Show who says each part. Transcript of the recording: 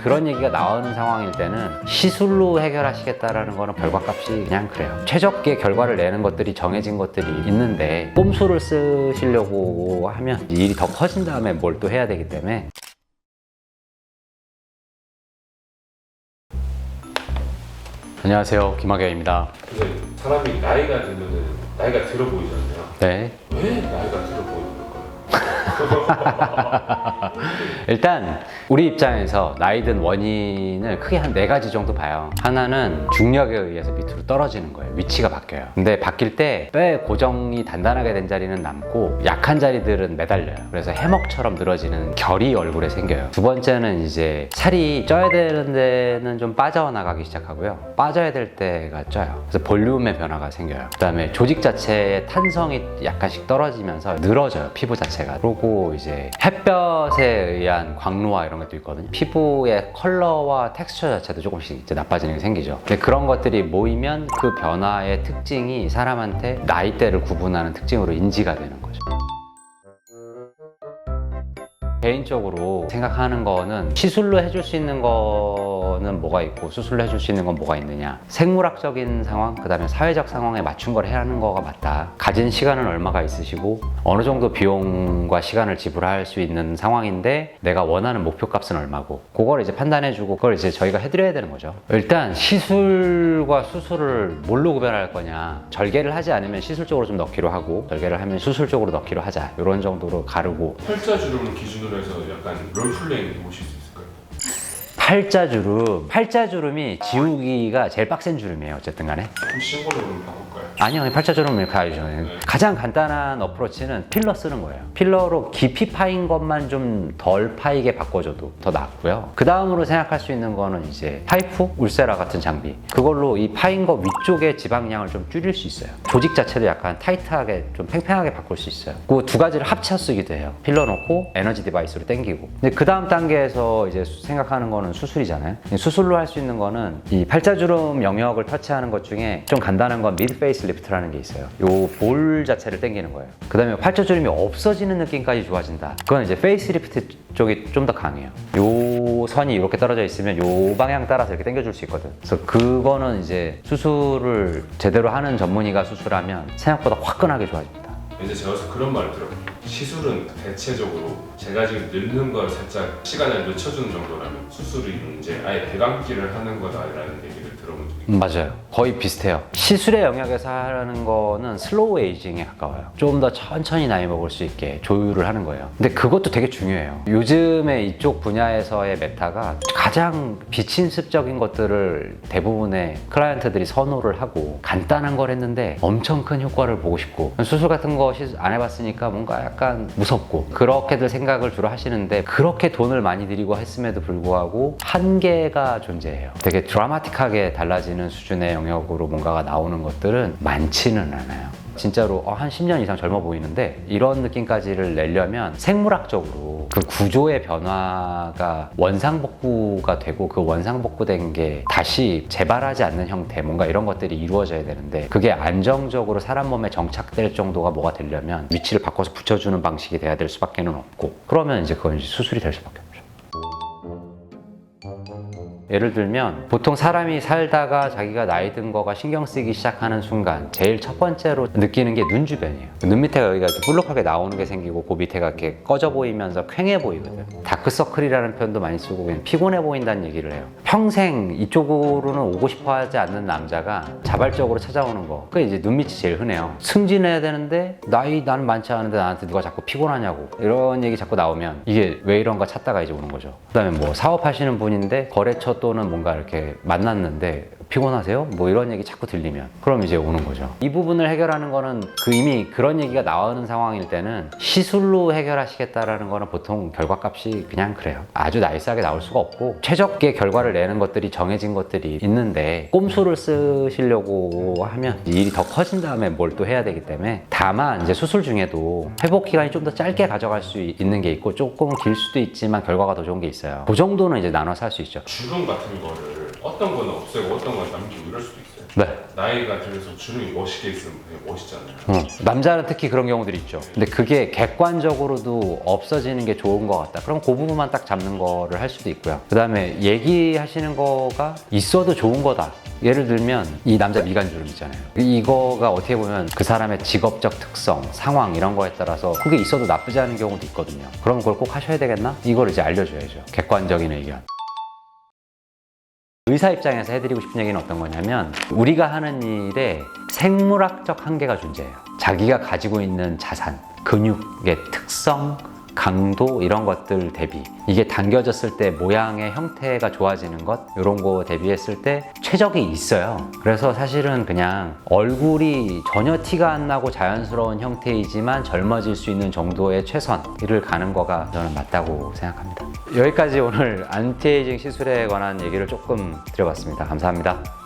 Speaker 1: 그런 얘기가 나오는 상황일 때는 시술로 해결하시겠다라는 거는 결과값이 그냥 그래요. 최적의 결과를 내는 것들이 정해진 것들이 있는데 꼼수를 쓰시려고 하면 일이 더 커진 다음에 뭘 또 해야 되기 때문에. 안녕하세요, 김학여입니다.
Speaker 2: 근데 사람이 나이가 들면은 나이가 들어 보이잖아요.
Speaker 1: 네.
Speaker 2: 왜 나이가 들어 보이는 걸까요?
Speaker 1: 일단 우리 입장에서 나이 든 원인을 크게 한 4가지 정도 봐요. 하나는 중력에 의해서 밑으로 떨어지는 거예요. 위치가 바뀌어요. 근데 바뀔 때 뼈의 고정이 단단하게 된 자리는 남고 약한 자리들은 매달려요. 그래서 해먹처럼 늘어지는 결이 얼굴에 생겨요. 두 번째는 이제 살이 쪄야 되는 데는 좀 빠져나가기 시작하고요. 빠져야 될 때가 쪄요. 그래서 볼륨의 변화가 생겨요. 그 다음에 조직 자체의 탄성이 약간씩 떨어지면서 늘어져요. 피부 자체가. 그리고 이제 햇볕에 의한 광노화 이런 것도 있거든요. 피부의 컬러와 텍스처 자체도 조금씩 이제 나빠지는 게 생기죠. 근데 그런 것들이 모이면 그 변화의 특징이 사람한테 나이대를 구분하는 특징으로 인지가 되는 거죠. 개인적으로 생각하는 거는 시술로 해줄 수 있는 거는 뭐가 있고 수술로 해줄 수 있는 건 뭐가 있느냐. 생물학적인 상황, 그 다음에 사회적 상황에 맞춘 걸 해야 하는 거가 맞다. 가진 시간은 얼마가 있으시고 어느 정도 비용과 시간을 지불할 수 있는 상황인데 내가 원하는 목표값은 얼마고 그걸 이제 판단해주고 그걸 이제 저희가 해드려야 되는 거죠. 일단 시술과 수술을 뭘로 구별할 거냐. 절개를 하지 않으면 시술 쪽으로 좀 넣기로 하고 절개를 하면 수술 쪽으로 넣기로 하자. 이런 정도로 가르고.
Speaker 2: 팔자주름을 기준으로 해서 약간 롤플레잉 해보실 수 있을까요?
Speaker 1: 팔자주름이 지우기가 제일 빡센 주름이에요. 어쨌든 간에.
Speaker 2: 그럼 심볼로 좀 바꿀까요?
Speaker 1: 아니요, 팔자주름을 가야죠. 가장 간단한 어프로치는 필러 쓰는 거예요. 필러로 깊이 파인 것만 좀 덜 파이게 바꿔줘도 더 낫고요. 그 다음으로 생각할 수 있는 거는 이제 파이프, 울세라 같은 장비. 그걸로 이 파인 거 위쪽의 지방량을 좀 줄일 수 있어요. 조직 자체도 약간 타이트하게 좀 팽팽하게 바꿀 수 있어요. 그 두 가지를 합쳐 쓰기도 해요. 필러 놓고 에너지 디바이스로 당기고. 근데 그 다음 단계에서 이제 생각하는 거는 수술이잖아요. 수술로 할 수 있는 거는 이 팔자주름 영역을 터치하는 것 중에 좀 간단한 건 미드 페이스 리프트라는 게 있어요. 요 볼 자체를 당기는 거예요. 그 다음에 팔자주름이 없어지는 느낌까지 좋아진다. 그건 이제 페이스 리프트 쪽이 좀 더 강해요. 요 선이 이렇게 떨어져 있으면 요 방향 따라서 이렇게 당겨줄 수 있거든. 그래서 그거는 이제 수술을 제대로 하는 전문의가 수술하면 생각보다 화끈하게 좋아집니다.
Speaker 2: 이제 제가 그런 말을 들어요. 시술은 대체적으로 제가 지금 늙는 걸 살짝 시간을 늦춰주는 정도라면 수술이 이제 아예 대감기를 하는 거다라는 얘기를 들어본 적이 있어요.
Speaker 1: 맞아요. 거의 비슷해요. 시술의 영역에서 하는 거는 슬로우 에이징에 가까워요. 좀 더 천천히 나이 먹을 수 있게 조율을 하는 거예요. 근데 그것도 되게 중요해요. 요즘에 이쪽 분야에서의 메타가 가장 비침습적인 것들을 대부분의 클라이언트들이 선호를 하고 간단한 걸 했는데 엄청 큰 효과를 보고 싶고 수술 같은 거 안 해봤으니까 뭔가 약간 무섭고 그렇게들 생각을 주로 하시는데 그렇게 돈을 많이 들이고 했음에도 불구하고 한계가 존재해요. 되게 드라마틱하게 달라지는 수준의 영역으로 뭔가가 나오는 것들은 많지는 않아요. 진짜로 한 10년 이상 젊어 보이는데 이런 느낌까지를 내려면 생물학적으로 그 구조의 변화가 원상복구가 되고 그 원상복구된 게 다시 재발하지 않는 형태 뭔가 이런 것들이 이루어져야 되는데 그게 안정적으로 사람 몸에 정착될 정도가 뭐가 되려면 위치를 바꿔서 붙여주는 방식이 돼야 될 수밖에 없고 그러면 이제 그건 이제 수술이 될 수밖에 없죠. 예를 들면 보통 사람이 살다가 자기가 나이 든 거가 신경 쓰이기 시작하는 순간 제일 첫 번째로 느끼는 게 눈 주변이에요. 눈 밑에가 여기가 이렇게 볼록하게 나오는 게 생기고 그 밑에가 이렇게 꺼져 보이면서 퀭해 보이거든. 다크서클이라는 표현도 많이 쓰고 그냥 피곤해 보인다는 얘기를 해요. 평생 이쪽으로는 오고 싶어 하지 않는 남자가 자발적으로 찾아오는 거 그게 이제 눈 밑이 제일 흔해요. 승진해야 되는데 나는 많지 않은데 나한테 누가 자꾸 피곤하냐고 이런 얘기 자꾸 나오면 이게 왜 이런가 찾다가 이제 오는 거죠. 그 다음에 뭐 사업하시는 분인데 거래처 또는 뭔가 이렇게 만났는데 피곤하세요? 뭐 이런 얘기 자꾸 들리면 그럼 이제 오는 거죠. 이 부분을 해결하는 거는 그 이미 그런 얘기가 나오는 상황일 때는 시술로 해결하시겠다라는 거는 보통 결과값이 그냥 그래요. 아주 나이스하게 나올 수가 없고 최적의 결과를 내는 것들이 정해진 것들이 있는데 꼼수를 쓰시려고 하면 일이 더 커진 다음에 뭘 또 해야 되기 때문에 다만 이제 수술 중에도 회복 기간이 좀 더 짧게 가져갈 수 있는 게 있고 조금 길 수도 있지만 결과가 더 좋은 게 있어요. 그 정도는 이제 나눠서 할 수 있죠.
Speaker 2: 주름 같은 거를 어떤 거는 없애고 어떤 건 남기고 이럴 수도 있어요.
Speaker 1: 네.
Speaker 2: 나이가 들어서 주름이 멋있게 있으면 그냥 멋있잖아요.
Speaker 1: 남자는 특히 그런 경우들이 있죠. 근데 그게 객관적으로도 없어지는 게 좋은 것 같다. 그럼 그 부분만 딱 잡는 거를 할 수도 있고요. 그 다음에 얘기하시는 거가 있어도 좋은 거다. 예를 들면 이 남자 미간주름 있잖아요. 이거가 어떻게 보면 그 사람의 직업적 특성, 상황 이런 거에 따라서 그게 있어도 나쁘지 않은 경우도 있거든요. 그럼 그걸 꼭 하셔야 되겠나? 이걸 이제 알려줘야죠. 객관적인 의견. 의사 입장에서 해드리고 싶은 얘기는 어떤 거냐면 우리가 하는 일에 생물학적 한계가 존재해요. 자기가 가지고 있는 자산, 근육의 특성, 강도 이런 것들 대비 이게 당겨졌을 때 모양의 형태가 좋아지는 것 이런 거 대비했을 때 최적이 있어요. 그래서 사실은 그냥 얼굴이 전혀 티가 안 나고 자연스러운 형태이지만 젊어질 수 있는 정도의 최선을 가는 거가 저는 맞다고 생각합니다. 여기까지 오늘 안티에이징 시술에 관한 얘기를 조금 드려봤습니다. 감사합니다.